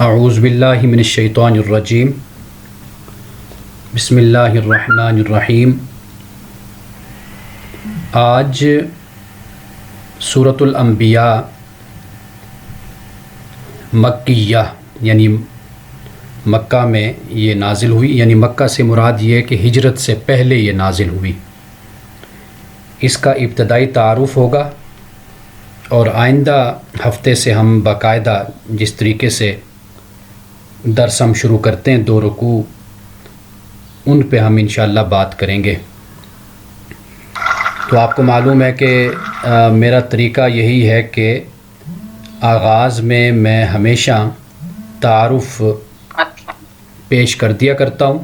اعوذ باللہ من الشیطان الرجیم بسم اللہ الرحمن الرحیم۔ آج سورۃ الانبیاء مکیہ یعنی مکہ میں یہ نازل ہوئی، یعنی مکہ سے مراد یہ ہے کہ ہجرت سے پہلے یہ نازل ہوئی۔ اس کا ابتدائی تعارف ہوگا اور آئندہ ہفتے سے ہم باقاعدہ جس طریقے سے درس ہم شروع کرتے ہیں 2 رکوع، ان پہ ہم انشاءاللہ بات کریں گے۔ تو آپ کو معلوم ہے کہ میرا طریقہ یہی ہے کہ آغاز میں ہمیشہ تعارف پیش کر دیا کرتا ہوں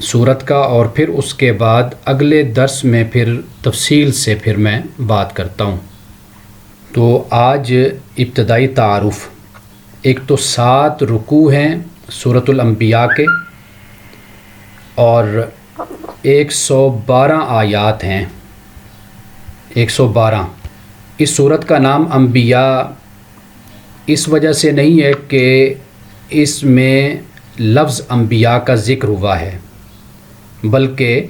سورت کا، اور پھر اس کے بعد اگلے درس میں پھر تفصیل سے پھر میں بات کرتا ہوں۔ تو آج ابتدائی تعارف، ایک تو 7 رکوع ہیں سورۃ الانبیاء کے اور 112 آیات ہیں، 112۔ اس سورت کا نام انبیاء اس وجہ سے نہیں ہے کہ اس میں لفظ انبیاء کا ذکر ہوا ہے، بلکہ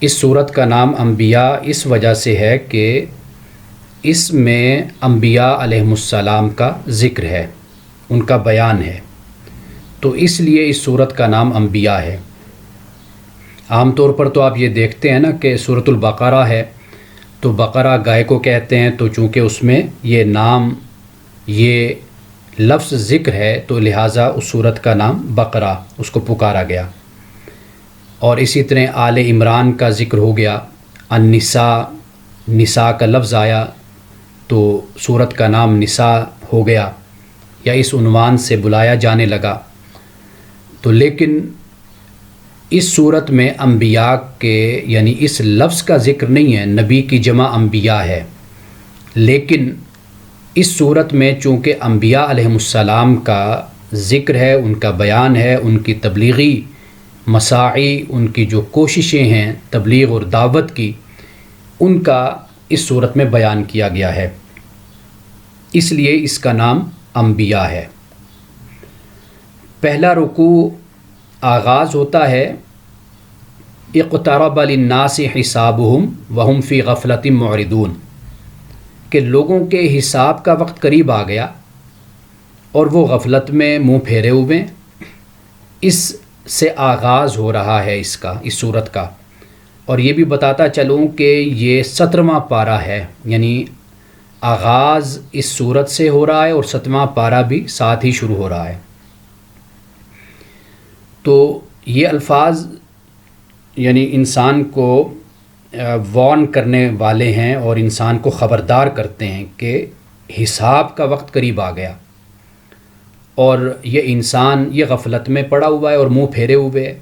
اس سورت کا نام انبیاء اس وجہ سے ہے کہ اس میں انبیاء علیہم السلام کا ذکر ہے، ان کا بیان ہے، تو اس لیے اس سورت کا نام انبیاء ہے۔ عام طور پر تو آپ یہ دیکھتے ہیں نا کہ سورۃ البقرہ ہے تو بقرہ گائے کو کہتے ہیں، تو چونکہ اس میں یہ نام، یہ لفظ ذکر ہے تو لہٰذا اس سورت کا نام بقرہ اس کو پکارا گیا۔ اور اسی طرح آل عمران کا ذکر ہو گیا، النساء، نساء کا لفظ آیا تو سورت کا نام نساء ہو گیا یا اس عنوان سے بلایا جانے لگا۔ تو لیکن اس صورت میں انبیاء کے یعنی اس لفظ کا ذکر نہیں ہے، نبی کی جمع انبیاء ہے، لیکن اس صورت میں چونکہ انبیاء علیہم السلام کا ذکر ہے، ان کا بیان ہے، ان کی تبلیغی مساعی، ان کی جو کوششیں ہیں تبلیغ اور دعوت کی، ان کا اس صورت میں بیان کیا گیا ہے، اس لیے اس کا نام انبیاء ہے۔ پہلا رکوع آغاز ہوتا ہے اقترب للناس حسابهم وهم فی غفلۃ معرضون، کہ لوگوں کے حساب کا وقت قریب آ گیا اور وہ غفلت میں منہ پھیرے ہوئے۔ اس سے آغاز ہو رہا ہے اس سورت کا، اور یہ بھی بتاتا چلوں کہ یہ 17واں پارہ ہے، یعنی آغاز اس سورت سے ہو رہا ہے اور 7واں پارہ بھی ساتھ ہی شروع ہو رہا ہے۔ تو یہ الفاظ یعنی انسان کو وارن کرنے والے ہیں اور انسان کو خبردار کرتے ہیں کہ حساب کا وقت قریب آ گیا، اور یہ انسان یہ غفلت میں پڑا ہوا ہے اور منہ پھیرے ہوئے ہے۔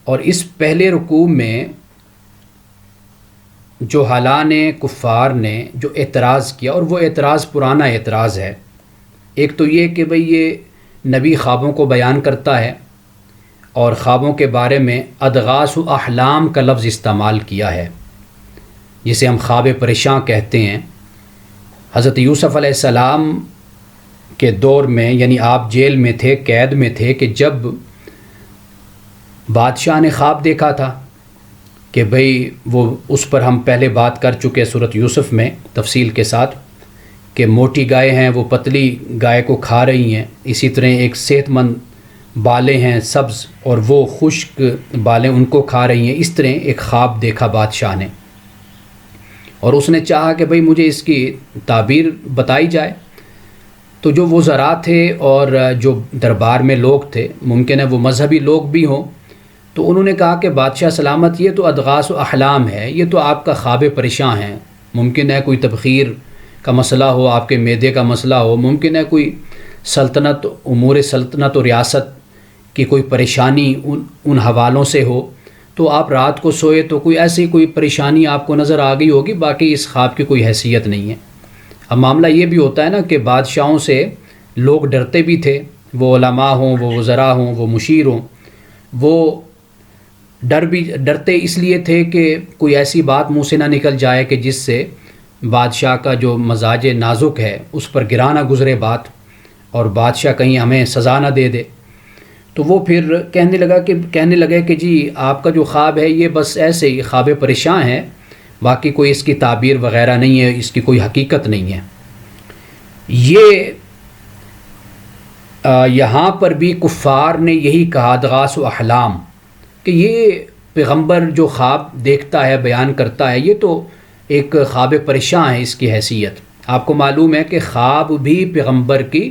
اور اس پہلے رکوع میں جو حالان کفار نے جو اعتراض کیا، اور وہ اعتراض پرانا اعتراض ہے، ایک تو یہ کہ بھئی یہ نبی خوابوں کو بیان کرتا ہے اور خوابوں کے بارے میں اضغاث احلام کا لفظ استعمال کیا ہے، جسے ہم خواب پریشاں کہتے ہیں۔ حضرت یوسف علیہ السلام کے دور میں، یعنی آپ جیل میں تھے، قید میں تھے، کہ جب بادشاہ نے خواب دیکھا تھا کہ بھئی وہ اس پر ہم پہلے بات کر چکے سورۃ یوسف میں تفصیل کے ساتھ، کہ موٹی گائے ہیں وہ پتلی گائے کو کھا رہی ہیں، اسی طرح ایک صحت مند بالیں ہیں سبز اور وہ خشک بالیں ان کو کھا رہی ہیں۔ اس طرح ایک خواب دیکھا بادشاہ نے، اور اس نے چاہا کہ بھئی مجھے اس کی تعبیر بتائی جائے۔ تو جو وزراء تھے اور جو دربار میں لوگ تھے، ممکن ہے وہ مذہبی لوگ بھی ہوں، تو انہوں نے کہا کہ بادشاہ سلامت، یہ تو اضغاث و احلام ہے، یہ تو آپ کا خواب پریشاں ہیں، ممکن ہے کوئی تبخیر کا مسئلہ ہو، آپ کے معدے کا مسئلہ ہو، ممکن ہے کوئی سلطنت، امور سلطنت و ریاست کی کوئی پریشانی ان حوالوں سے ہو، تو آپ رات کو سوئے تو کوئی ایسی کوئی پریشانی آپ کو نظر آ گئی ہوگی، باقی اس خواب کی کوئی حیثیت نہیں ہے۔ اب معاملہ یہ بھی ہوتا ہے نا کہ بادشاہوں سے لوگ ڈرتے بھی تھے، وہ علماء ہوں، وہ وزراء ہوں، وہ مشیر ہوں، وہ ڈرتے اس لیے تھے کہ کوئی ایسی بات منہ سے نہ نکل جائے کہ جس سے بادشاہ کا جو مزاج نازک ہے اس پر گرا نہ گزرے بات، اور بادشاہ کہیں ہمیں سزا نہ دے دے۔ تو وہ پھر کہنے لگے کہ جی آپ کا جو خواب ہے یہ بس ایسے ہی خواب پریشان ہے، باقی کوئی اس کی تعبیر وغیرہ نہیں ہے، اس کی کوئی حقیقت نہیں ہے۔ یہ یہاں پر بھی کفار نے یہی کہا ادغاث و احلام، کہ یہ پیغمبر جو خواب دیکھتا ہے بیان کرتا ہے یہ تو ایک خواب پریشان ہے اس کی حیثیت۔ آپ کو معلوم ہے کہ خواب بھی پیغمبر کی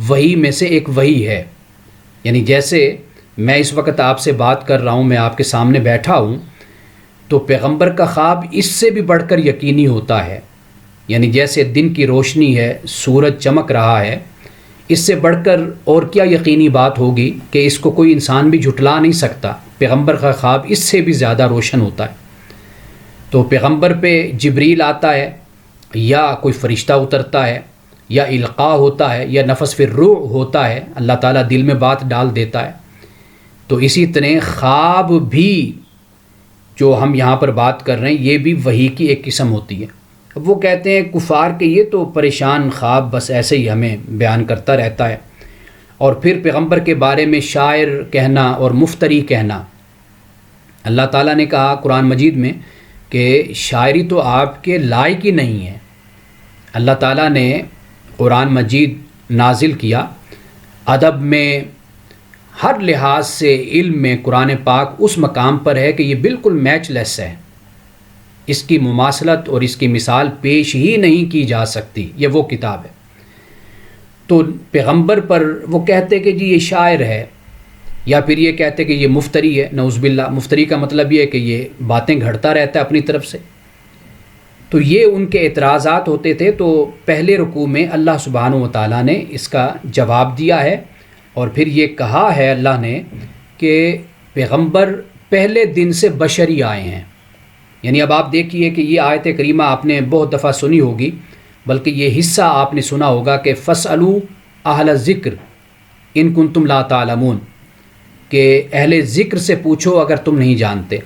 وحی میں سے ایک وحی ہے، یعنی جیسے میں اس وقت آپ سے بات کر رہا ہوں، میں آپ کے سامنے بیٹھا ہوں، تو پیغمبر کا خواب اس سے بھی بڑھ کر یقینی ہوتا ہے، یعنی جیسے دن کی روشنی ہے، سورج چمک رہا ہے، اس سے بڑھ کر اور کیا یقینی بات ہوگی کہ اس کو کوئی انسان بھی جھٹلا نہیں سکتا۔ پیغمبر کا خواب اس سے بھی زیادہ روشن ہوتا ہے۔ تو پیغمبر پہ جبریل آتا ہے، یا کوئی فرشتہ اترتا ہے، یا القاء ہوتا ہے، یا نفس فی الروح ہوتا ہے، اللہ تعالیٰ دل میں بات ڈال دیتا ہے۔ تو اسی طرح خواب بھی جو ہم یہاں پر بات کر رہے ہیں یہ بھی وحی کی ایک قسم ہوتی ہے۔ اب وہ کہتے ہیں کفار کہ یہ تو پریشان خواب بس ایسے ہی ہمیں بیان کرتا رہتا ہے، اور پھر پیغمبر کے بارے میں شاعر کہنا اور مفتری کہنا۔ اللہ تعالیٰ نے کہا قرآن مجید میں کہ شاعری تو آپ کے لائق ہی نہیں ہے۔ اللہ تعالیٰ نے قرآن مجید نازل کیا، ادب میں ہر لحاظ سے علم میں قرآن پاک اس مقام پر ہے کہ یہ بالکل میچ لیس ہے، اس کی مماثلت اور اس کی مثال پیش ہی نہیں کی جا سکتی، یہ وہ کتاب ہے۔ تو پیغمبر پر وہ کہتے کہ جی یہ شاعر ہے، یا پھر یہ کہتے کہ یہ مفتری ہے، نعوذ باللہ۔ مفتری کا مطلب یہ ہے کہ یہ باتیں گھڑتا رہتا ہے اپنی طرف سے۔ تو یہ ان کے اعتراضات ہوتے تھے۔ تو پہلے رکوع میں اللہ سبحانہ و تعالیٰ نے اس کا جواب دیا ہے، اور پھر یہ کہا ہے اللہ نے کہ پیغمبر پہلے دن سے بشری آئے ہیں۔ یعنی اب آپ دیکھیے کہ یہ آیت کریمہ آپ نے بہت دفعہ سنی ہوگی، بلکہ یہ حصہ آپ نے سنا ہوگا کہ فَاسْأَلُوا أَهْلَ الذِّكْرِ إِن كُنتُمْ لَا تَعْلَمُونَ، کہ اہل ذکر سے پوچھو اگر تم نہیں جانتے۔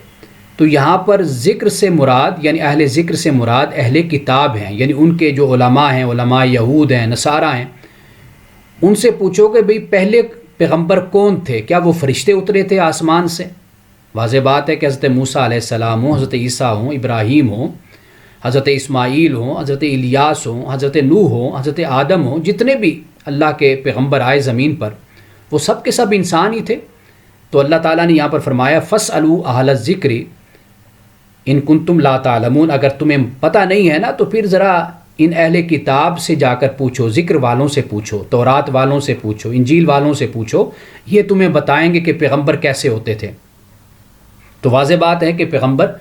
تو یہاں پر ذکر سے مراد، یعنی اہل ذکر سے مراد اہل کتاب ہیں، یعنی ان کے جو علماء ہیں، علماء یہود ہیں، نصارہ ہیں، ان سے پوچھو کہ بھئی پہلے پیغمبر کون تھے؟ کیا وہ فرشتے اترے تھے آسمان سے؟ واضح بات ہے کہ حضرت موسیٰ علیہ السلام ہوں، حضرت عیسیٰ ہوں، ابراہیم ہوں، حضرت اسماعیل ہوں، حضرت الیاس ہوں، حضرت نوح ہوں، حضرت آدم ہوں، جتنے بھی اللہ کے پیغمبر آئے زمین پر وہ سب کے سب انسان ہی تھے۔ تو اللہ تعالیٰ نے یہاں پر فرمایا فَاسْأَلُوا أَهْلَ الذِّكْرِ إِن كُنتُمْ لَا تَعْلَمُونَ، اگر تمہیں پتہ نہیں ہے نا تو پھر ذرا ان اہل کتاب سے جا کر پوچھو، ذکر والوں سے پوچھو، تورات والوں سے پوچھو، انجیل والوں سے پوچھو، یہ تمہیں بتائیں گے کہ پیغمبر کیسے ہوتے تھے۔ تو واضح بات ہے کہ پیغمبر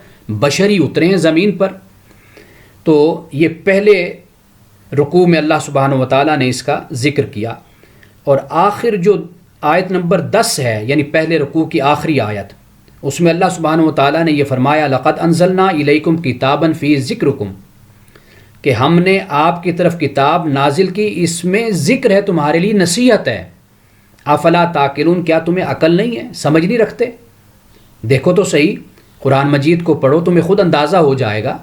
بشری اترے ہیں زمین پر۔ تو یہ پہلے رکوع میں اللہ سبحانہ و تعالیٰ نے اس کا ذکر کیا، اور آخر جو آیت نمبر 10 ہے، یعنی پہلے رکوع کی آخری آیت، اس میں اللہ سبحانہ و تعالیٰ نے یہ فرمایا لَقَدْ أَنزَلْنَا إِلَيْكُمْ كِتَابًا فِيهِ ذِكْرُكُمْ، کہ ہم نے آپ کی طرف کتاب نازل کی، اس میں ذکر ہے، تمہارے لیے نصیحت ہے۔ افلا تعقلون، کیا تمہیں عقل نہیں ہے، سمجھ نہیں رکھتے؟ دیکھو تو صحیح، قرآن مجید کو پڑھو، تمہیں خود اندازہ ہو جائے گا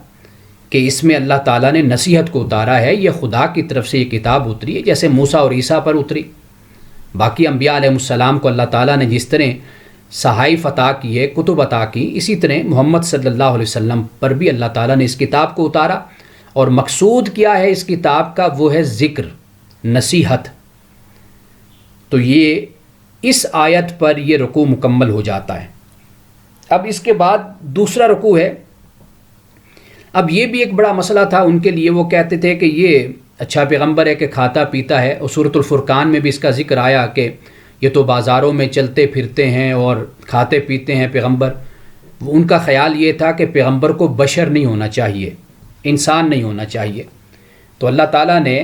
کہ اس میں اللہ تعالیٰ نے نصیحت کو اتارا ہے۔ یہ خدا کی طرف سے یہ کتاب اتری ہے، جیسے موسیٰ اور عیسیٰ پر اتری۔ باقی انبیاء علیہ السلام کو اللہ تعالیٰ نے جس طرح صحائف عطا کیے، کتب عطا کی، اسی طرح محمد صلی اللہ علیہ وسلم پر بھی اللہ تعالیٰ نے اس کتاب کو اتارا، اور مقصود کیا ہے اس کتاب کا؟ وہ ہے ذکر، نصیحت۔ تو یہ اس آیت پر یہ رکوع مکمل ہو جاتا ہے۔ اب اس کے بعد دوسرا رکوع ہے۔ اب یہ بھی ایک بڑا مسئلہ تھا ان کے لیے، وہ کہتے تھے کہ یہ اچھا پیغمبر ہے کہ کھاتا پیتا ہے، اور سورۃ الفرقان میں بھی اس کا ذکر آیا کہ یہ تو بازاروں میں چلتے پھرتے ہیں اور کھاتے پیتے ہیں پیغمبر۔ ان کا خیال یہ تھا کہ پیغمبر کو بشر نہیں ہونا چاہیے، انسان نہیں ہونا چاہیے۔ تو اللہ تعالیٰ نے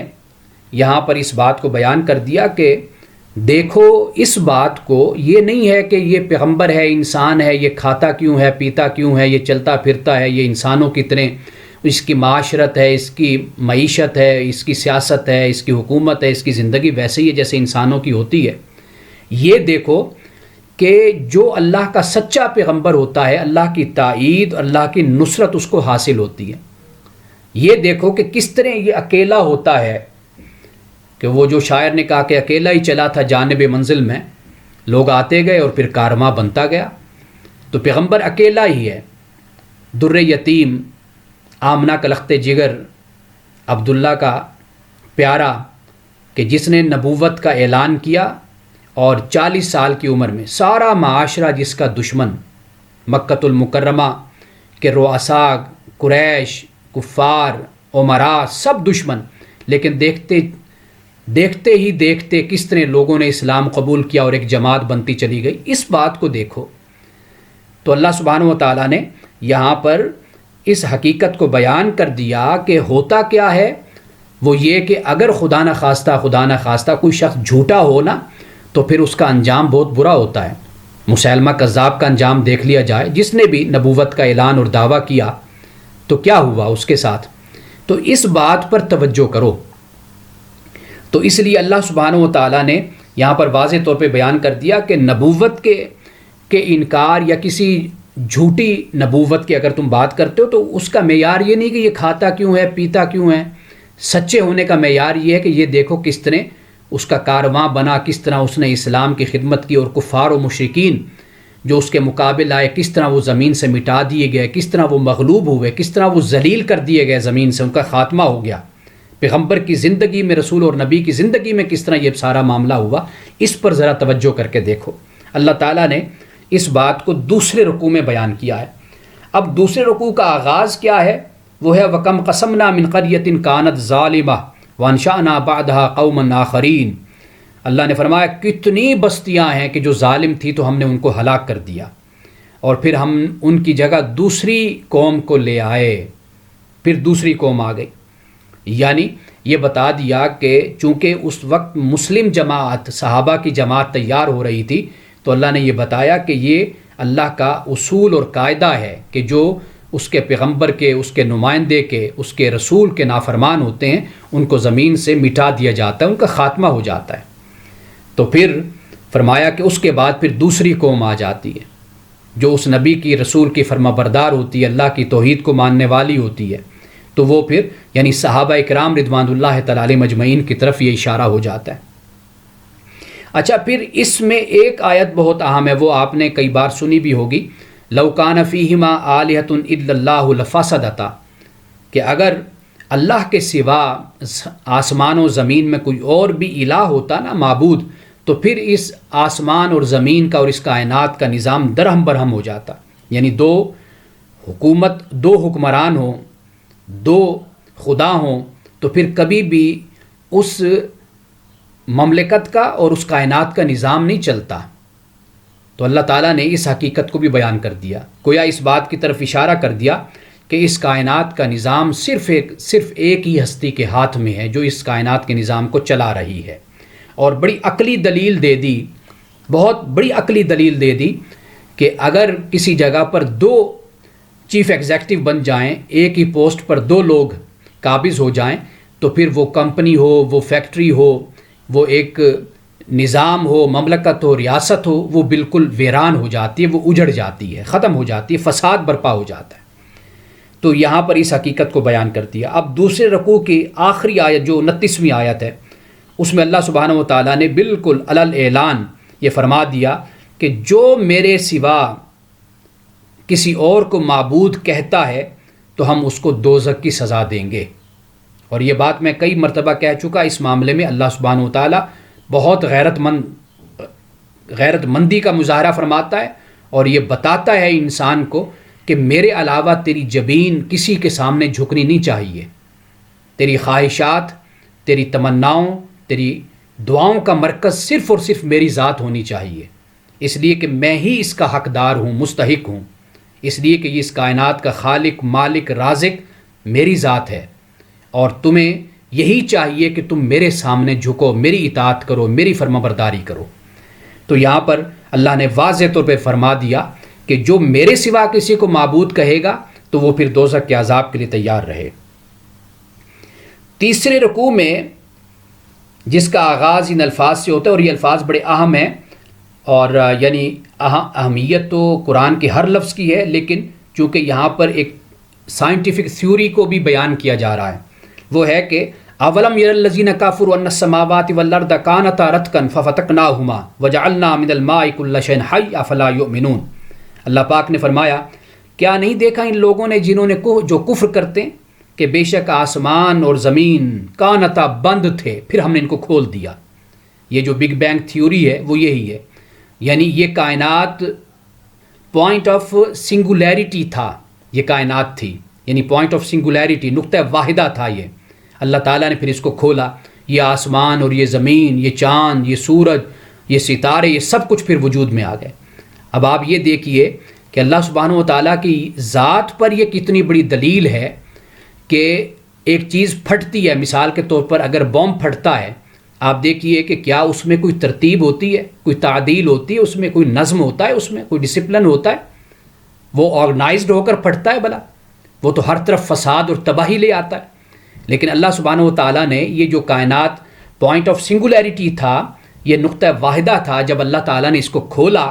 یہاں پر اس بات کو بیان کر دیا کہ دیکھو اس بات کو، یہ نہیں ہے کہ یہ پیغمبر ہے، انسان ہے، یہ کھاتا کیوں ہے، پیتا کیوں ہے، یہ چلتا پھرتا ہے، یہ انسانوں کی طرح اس کی معاشرت ہے، اس کی معیشت ہے، اس کی سیاست ہے، اس کی حکومت ہے، اس کی زندگی ویسے ہی ہے جیسے انسانوں کی ہوتی ہے۔ یہ دیکھو کہ جو اللہ کا سچا پیغمبر ہوتا ہے، اللہ کی تائید، اللہ کی نصرت اس کو حاصل ہوتی ہے۔ یہ دیکھو کہ کس طرح یہ اکیلا ہوتا ہے، کہ وہ جو شاعر نے کہا کہ اکیلا ہی چلا تھا جانب منزل میں، لوگ آتے گئے اور پھر کارواں بنتا گیا. تو پیغمبر اکیلا ہی ہے، در یتیم، آمنہ کا لخت جگر، عبداللہ کا پیارا، کہ جس نے نبوت کا اعلان کیا اور 40 سال کی عمر میں سارا معاشرہ جس کا دشمن، مکۃ المکرمہ کے رؤساء، قریش، کفار، امراء، سب دشمن، لیکن دیکھتے ہی دیکھتے کس طرح لوگوں نے اسلام قبول کیا اور ایک جماعت بنتی چلی گئی. اس بات کو دیکھو. تو اللہ سبحانہ و تعالیٰ نے یہاں پر اس حقیقت کو بیان کر دیا کہ ہوتا کیا ہے. وہ یہ کہ اگر خدا نخواستہ کوئی شخص جھوٹا ہو نا، تو پھر اس کا انجام بہت برا ہوتا ہے. مسیلمہ کذاب کا انجام دیکھ لیا جائے، جس نے بھی نبوت کا اعلان اور دعویٰ کیا تو کیا ہوا اس کے ساتھ. تو اس بات پر توجہ کرو. تو اس لیے اللہ سبحانہ و تعالیٰ نے یہاں پر واضح طور پہ بیان کر دیا کہ نبوت کے انکار یا کسی جھوٹی نبوت کی اگر تم بات کرتے ہو تو اس کا معیار یہ نہیں کہ یہ کھاتا کیوں ہے، پیتا کیوں ہے. سچے ہونے کا معیار یہ ہے کہ یہ دیکھو کس طرح اس کا کارواں بنا، کس طرح اس نے اسلام کی خدمت کی، اور کفار و مشرکین جو اس کے مقابل آئے کس طرح وہ زمین سے مٹا دیے گئے، کس طرح وہ مغلوب ہوئے، کس طرح وہ ذلیل کر دیے گئے زمین سے، ان کا خاتمہ ہو گیا. پیغمبر کی زندگی میں، رسول اور نبی کی زندگی میں کس طرح یہ سارا معاملہ ہوا، اس پر ذرا توجہ کر کے دیکھو. اللہ تعالیٰ نے اس بات کو دوسرے رکوع میں بیان کیا ہے. اب دوسرے رکوع کا آغاز کیا ہے؟ وہ ہے وَكَمْ قَسَمْنَا مِنْ قَرْيَةٍ كَانَتْ ظَالِمَةً وَأَنشَأْنَا بَعْدَهَا قَوْمًا آخَرِينَ. اللہ نے فرمایا کتنی بستیاں ہیں کہ جو ظالم تھی تو ہم نے ان کو ہلاک کر دیا، اور پھر ہم ان کی جگہ دوسری قوم کو لے آئے. پھر دوسری قوم آ گئی. یعنی یہ بتا دیا کہ چونکہ اس وقت مسلم جماعت، صحابہ کی جماعت تیار ہو رہی تھی، تو اللہ نے یہ بتایا کہ یہ اللہ کا اصول اور قاعدہ ہے کہ جو اس کے پیغمبر کے، اس کے نمائندے کے، اس کے رسول کے نافرمان ہوتے ہیں ان کو زمین سے مٹا دیا جاتا ہے، ان کا خاتمہ ہو جاتا ہے. تو پھر فرمایا کہ اس کے بعد پھر دوسری قوم آ جاتی ہے جو اس نبی کی، رسول کی فرما بردار ہوتی ہے، اللہ کی توحید کو ماننے والی ہوتی ہے. تو وہ پھر یعنی صحابہ اکرام رضوان اللہ تعالی علیہم مجمعین کی طرف یہ اشارہ ہو جاتا ہے. اچھا، پھر اس میں ایک آیت بہت اہم ہے، وہ آپ نے کئی بار سنی بھی ہوگی، لَوْ كَانَ فِيهِمَا آلِهَةٌ إِلَّا اللَّهُ لَفَسَدَتَا، کہ اگر اللہ کے سوا آسمان و زمین میں کوئی اور بھی الہ ہوتا نا، معبود، تو پھر اس آسمان اور زمین کا اور اس کائنات کا نظام درہم برہم ہو جاتا. یعنی دو حکمران ہوں، دو خدا ہوں، تو پھر کبھی بھی اس مملکت کا اور اس کائنات کا نظام نہیں چلتا. تو اللہ تعالیٰ نے اس حقیقت کو بھی بیان کر دیا، گویا اس بات کی طرف اشارہ کر دیا کہ اس کائنات کا نظام صرف ایک ہی ہستی کے ہاتھ میں ہے جو اس کائنات کے نظام کو چلا رہی ہے. اور بڑی عقلی دلیل دے دی، بہت بڑی عقلی دلیل دے دی کہ اگر کسی جگہ پر دو چیف ایگزیکٹو بن جائیں، ایک ہی پوسٹ پر دو لوگ قابض ہو جائیں، تو پھر وہ کمپنی ہو، وہ فیکٹری ہو، وہ ایک نظام ہو، مملکت ہو، ریاست ہو، وہ بالکل ویران ہو جاتی ہے، وہ اجڑ جاتی ہے، ختم ہو جاتی ہے، فساد برپا ہو جاتا ہے. تو یہاں پر اس حقیقت کو بیان کر دیا. اب دوسرے رکوع کی آخری آیت جو 29ویں آیت ہے، اس میں اللہ سبحانہ و تعالیٰ نے بالکل علل اعلان یہ فرما دیا کہ جو میرے سوا کسی اور کو معبود کہتا ہے تو ہم اس کو دوزخ کی سزا دیں گے. اور یہ بات میں کئی مرتبہ کہہ چکا، اس معاملے میں اللہ سبحانہ و تعالیٰ بہت غیرت مندی کا مظاہرہ فرماتا ہے، اور یہ بتاتا ہے انسان کو کہ میرے علاوہ تیری جبین کسی کے سامنے جھکنی نہیں چاہیے. تیری خواہشات، تیری تمناؤں، تیری دعاؤں کا مرکز صرف اور صرف میری ذات ہونی چاہیے، اس لیے کہ میں ہی اس کا حقدار ہوں، مستحق ہوں، اس لیے کہ یہ اس کائنات کا خالق، مالک، رازق میری ذات ہے، اور تمہیں یہی چاہیے کہ تم میرے سامنے جھکو، میری اطاعت کرو، میری فرما برداری کرو. تو یہاں پر اللہ نے واضح طور پہ فرما دیا کہ جو میرے سوا کسی کو معبود کہے گا تو وہ پھر دوزخ کے عذاب کے لیے تیار رہے. تیسرے رکوع میں جس کا آغاز ان الفاظ سے ہوتا ہے، اور یہ الفاظ بڑے اہم ہیں، اور یعنی اہمیت تو قرآن کے ہر لفظ کی ہے، لیکن چونکہ یہاں پر ایک سائنٹیفک تھیوری کو بھی بیان کیا جا رہا ہے، وہ ہے کہ اولم یر الذین کفروا ان السماوات والارض کانتا رتقا ففتقناہما وجعلنا من الماء کل شیء حی افلا یؤمنون۔ اللہ پاک نے فرمایا کیا نہیں دیکھا ان لوگوں نے جنہوں نے جو کفر کرتے ہیں کہ بے شک آسمان اور زمین کانتا بند تھے، پھر ہم نے ان کو کھول دیا۔ یہ جو بگ بینگ تھیوری ہے وہ یہی ہے، یعنی یہ کائنات پوائنٹ آف سنگولیرٹی تھا، یہ کائنات تھی، یعنی پوائنٹ آف سنگولیرٹی، نقطہ واحدہ تھا یہ۔ اللہ تعالیٰ نے پھر اس کو کھولا، یہ آسمان اور یہ زمین، یہ چاند، یہ سورج، یہ ستارے، یہ سب کچھ پھر وجود میں آ گئے۔ اب آپ یہ دیکھیے کہ اللہ سبحانہ و تعالیٰ کی ذات پر یہ کتنی بڑی دلیل ہے کہ ایک چیز پھٹتی ہے، مثال کے طور پر اگر بم پھٹتا ہے، آپ دیکھیے کہ کیا اس میں کوئی ترتیب ہوتی ہے، کوئی تعدیل ہوتی ہے، اس میں کوئی نظم ہوتا ہے، اس میں کوئی ڈسپلن ہوتا ہے؟ وہ آرگنائزڈ ہو کر پھٹتا ہے بھلا؟ وہ تو ہر طرف فساد اور تباہی لے آتا ہے۔ لیکن اللہ سبحانہ و تعالیٰ نے یہ جو کائنات پوائنٹ آف سنگولیرٹی تھا، یہ نقطہ واحدہ تھا، جب اللہ تعالیٰ نے اس کو کھولا،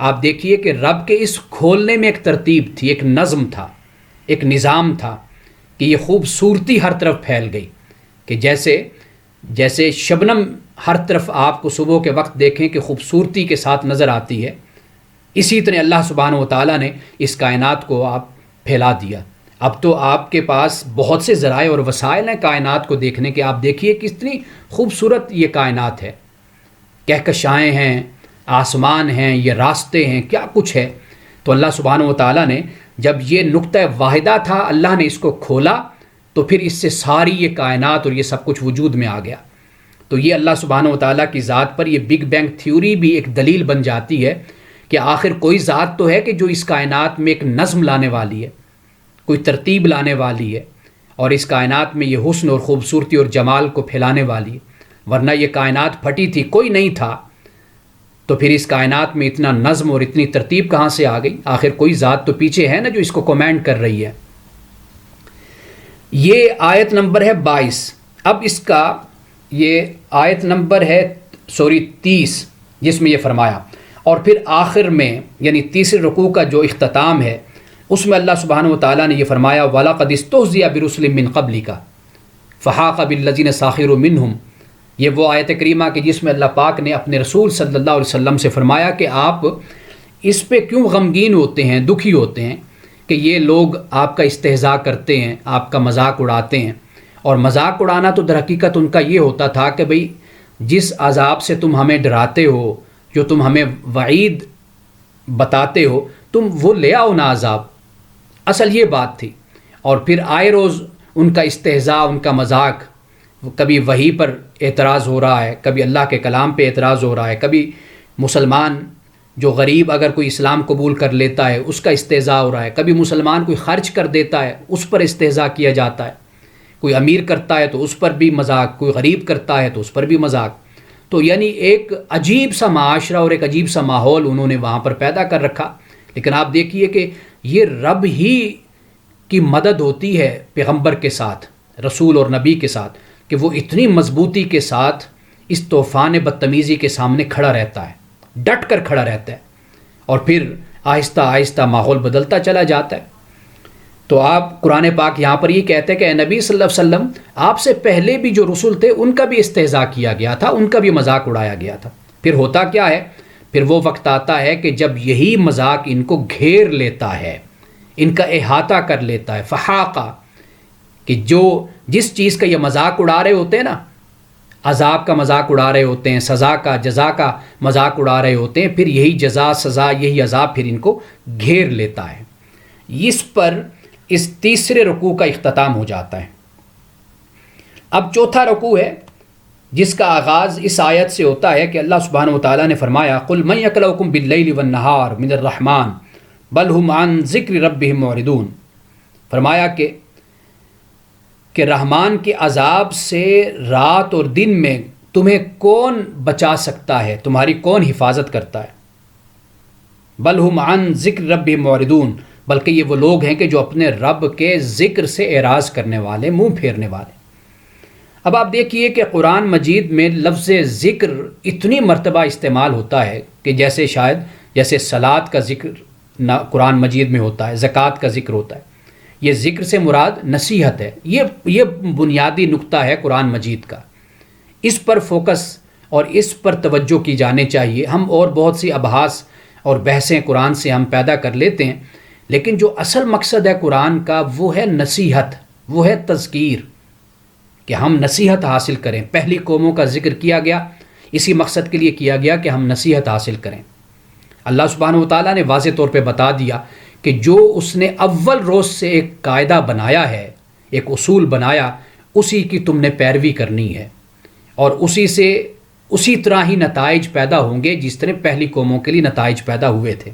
آپ دیکھیے کہ رب کے اس کھولنے میں ایک ترتیب تھی، ایک نظم تھا، ایک نظام تھا کہ یہ خوبصورتی ہر طرف پھیل گئی، کہ جیسے شبنم ہر طرف آپ کو صبح کے وقت دیکھیں کہ خوبصورتی کے ساتھ نظر آتی ہے، اسی طرح اللہ سبحانہ و تعالیٰ نے اس کائنات کو آپ پھیلا دیا۔ اب تو آپ کے پاس بہت سے ذرائع اور وسائل ہیں کائنات کو دیکھنے کے، آپ دیکھیے کتنی خوبصورت یہ کائنات ہے، کہکشائیں ہیں، آسمان ہیں، یہ راستے ہیں، کیا کچھ ہے۔ تو اللہ سبحانہ و تعالیٰ نے جب یہ نقطہ واحدہ تھا، اللہ نے اس کو کھولا تو پھر اس سے ساری یہ کائنات اور یہ سب کچھ وجود میں آ گیا۔ تو یہ اللہ سبحانہ و تعالیٰ کی ذات پر یہ بگ بینگ تھیوری بھی ایک دلیل بن جاتی ہے کہ آخر کوئی ذات تو ہے کہ جو اس کائنات میں ایک نظم لانے والی ہے، کوئی ترتیب لانے والی ہے، اور اس کائنات میں یہ حسن اور خوبصورتی اور جمال کو پھیلانے والی ہے۔ ورنہ یہ کائنات پھٹی تھی، کوئی نہیں تھا، تو پھر اس کائنات میں اتنا نظم اور اتنی ترتیب کہاں سے آ گئی؟ آخر کوئی ذات تو پیچھے ہے نا جو اس کو کمانڈ کر رہی ہے۔ یہ آیت نمبر ہے 22۔ اب اس کا یہ آیت نمبر ہے 30 جس میں یہ فرمایا، اور پھر آخر میں یعنی تیسرے رکوع کا جو اختتام ہے اس میں اللہ سبحانہ و تعالیٰ نے یہ فرمایا وَلَقَدِ اسْتُهْزِئَ بِرُسُلٍ مِّن قَبْلِكَ فَحَاقَ بِالَّذِينَ سَخِرُوا مِنْهُمْ۔ یہ وہ آیت کریمہ کہ جس میں اللہ پاک نے اپنے رسول صلی اللہ علیہ وسلم سے فرمایا کہ آپ اس پہ کیوں غمگین ہوتے ہیں، دکھی ہوتے ہیں کہ یہ لوگ آپ کا استہزاء کرتے ہیں، آپ کا مذاق اڑاتے ہیں۔ اور مذاق اڑانا تو در حقیقت ان کا یہ ہوتا تھا کہ بھئی جس عذاب سے تم ہمیں ڈراتے ہو، جو تم ہمیں وعید بتاتے ہو، تم وہ لے آؤ نا عذاب، اصل یہ بات تھی۔ اور پھر آئے روز ان کا استہزاء، ان کا مذاق، کبھی وحی پر اعتراض ہو رہا ہے، کبھی اللہ کے کلام پہ اعتراض ہو رہا ہے، کبھی مسلمان جو غریب اگر کوئی اسلام قبول کر لیتا ہے اس کا استہزاء ہو رہا ہے، کبھی مسلمان کوئی خرچ کر دیتا ہے اس پر استہزاء کیا جاتا ہے، کوئی امیر کرتا ہے تو اس پر بھی مذاق، کوئی غریب کرتا ہے تو اس پر بھی مذاق۔ تو یعنی ایک عجیب سا معاشرہ اور ایک عجیب سا ماحول انہوں نے وہاں پر پیدا کر رکھا۔ لیکن آپ دیکھیے کہ یہ رب ہی کی مدد ہوتی ہے پیغمبر کے ساتھ، رسول اور نبی کے ساتھ، کہ وہ اتنی مضبوطی کے ساتھ اس طوفان بدتمیزی کے سامنے کھڑا رہتا ہے، ڈٹ کر کھڑا رہتا ہے، اور پھر آہستہ آہستہ ماحول بدلتا چلا جاتا ہے۔ تو آپ قرآن پاک یہاں پر یہ کہتے ہیں کہ اے نبی صلی اللہ علیہ وسلم، آپ سے پہلے بھی جو رسول تھے ان کا بھی استہزاء کیا گیا تھا، ان کا بھی مذاق اڑایا گیا تھا۔ پھر ہوتا کیا ہے؟ پھر وہ وقت آتا ہے کہ جب یہی مذاق ان کو گھیر لیتا ہے، ان کا احاطہ کر لیتا ہے، فحاقہ، کہ جس چیز کا یہ مذاق اڑا رہے ہوتے ہیں نا، عذاب کا مذاق اڑا رہے ہوتے ہیں، سزا کا، جزا کا مذاق اڑا رہے ہوتے ہیں، پھر یہی جزا، سزا، یہی عذاب پھر ان کو گھیر لیتا ہے۔ اس پر اس تیسرے رکوع کا اختتام ہو جاتا ہے۔ اب چوتھا رکوع ہے جس کا آغاز اس آیت سے ہوتا ہے کہ اللہ سبحانہ و تعالیٰ نے فرمایا قُلْ مَن يَكْلَؤُكُمْ بِاللَّيْلِ وَالنَّهَارِ مِنَ الرَّحْمَٰنِ بَلْ هُمْ عَن ذِكْرِ رَبِّهِمْ مُعْرِضُونَ۔ فرمایا کہ رحمان کے عذاب سے رات اور دن میں تمہیں کون بچا سکتا ہے، تمہاری کون حفاظت کرتا ہے؟ بل ہم عن ذکر ربہم معرضون، بلکہ یہ وہ لوگ ہیں کہ جو اپنے رب کے ذکر سے اعراض کرنے والے، منہ پھیرنے والے۔ اب آپ دیکھیے کہ قرآن مجید میں لفظ ذکر اتنی مرتبہ استعمال ہوتا ہے کہ جیسے صلاۃ کا ذکر قرآن مجید میں ہوتا ہے، زکوٰۃ کا ذکر ہوتا ہے، یہ ذکر سے مراد نصیحت ہے. یہ بنیادی نقطہ ہے قرآن مجید کا. اس پر فوکس اور اس پر توجہ کی جانے چاہیے. ہم اور بہت سی ابحاث اور بحثیں قرآن سے ہم پیدا کر لیتے ہیں، لیکن جو اصل مقصد ہے قرآن کا وہ ہے نصیحت، وہ ہے تذکیر، کہ ہم نصیحت حاصل کریں. پہلی قوموں کا ذکر کیا گیا اسی مقصد کے لیے کیا گیا کہ ہم نصیحت حاصل کریں. اللہ سبحانہ و تعالیٰ نے واضح طور پہ بتا دیا کہ جو اس نے اول روز سے ایک قاعدہ بنایا ہے، ایک اصول بنایا، اسی کی تم نے پیروی کرنی ہے، اور اسی طرح ہی نتائج پیدا ہوں گے جس طرح پہلی قوموں کے لیے نتائج پیدا ہوئے تھے.